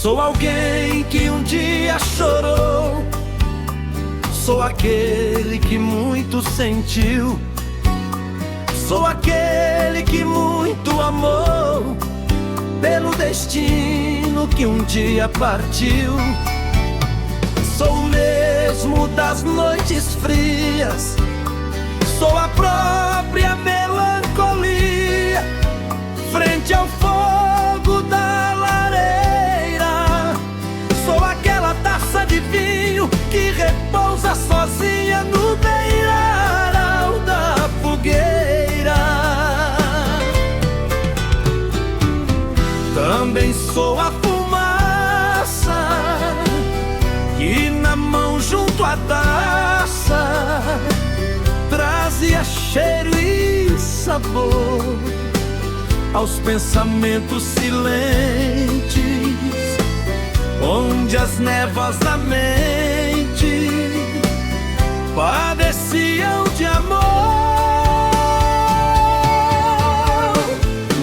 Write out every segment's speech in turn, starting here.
Sou alguém que um dia chorou, sou aquele que muito sentiu, sou aquele que muito amou, pelo destino que um dia partiu. Sou o mesmo das noites frias, sou a própria melancolia, frente ao fogo da lareira. Sou aquela taça de vinho que repousa sozinha no beiral da fogueira. Também sou a fumaça que na mão junto à taça trazia cheiro e sabor aos pensamentos silentes, onde as névoas da mente padeciam de amor.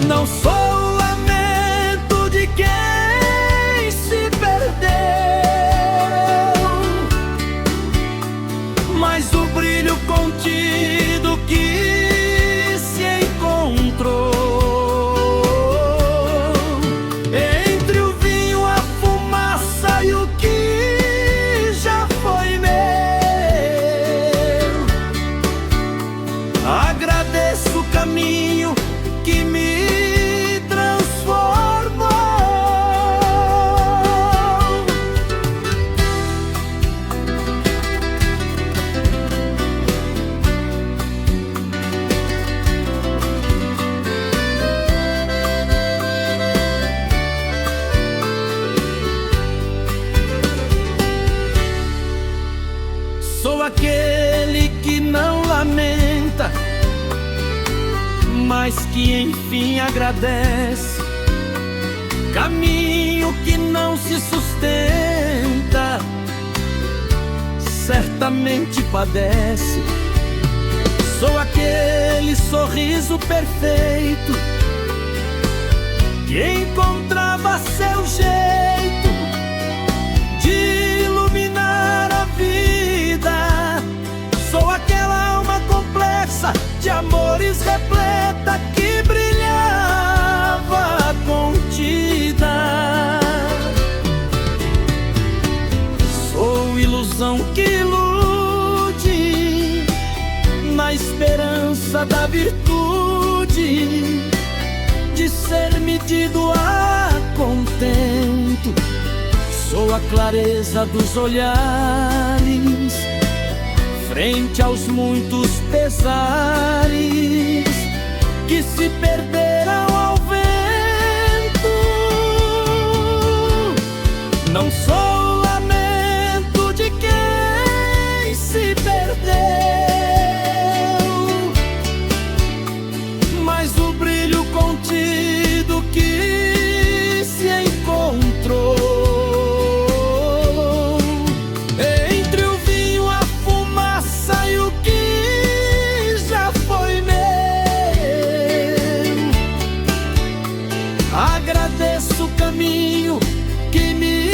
Não sou o lamento de quem se perdeu, mas o brilho contido que se encontrou entre o vinho, a fumaça e o que já foi meu. Agradeço o caminho que me transformou. Sou aquele que não lamenta, mas que enfim agradece. Caminho que não se sustenta, certamente padece. Sou aquele sorriso perfeito que encontrava seu jeito de iluminar a vida. Sou aquela alma complexa de amores repleta que brilhava contida. Sou ilusão que ilude na esperança da virtude de ser medido a contento. Sou a clareza dos olhares frente aos muitos pesares que se perderam ao vento. Não sou o lamento de quem se perdeu, mas o brilho contido que se encontrou entre o vinho, a fumaça e o que já foi meu. Agradeço o caminho que me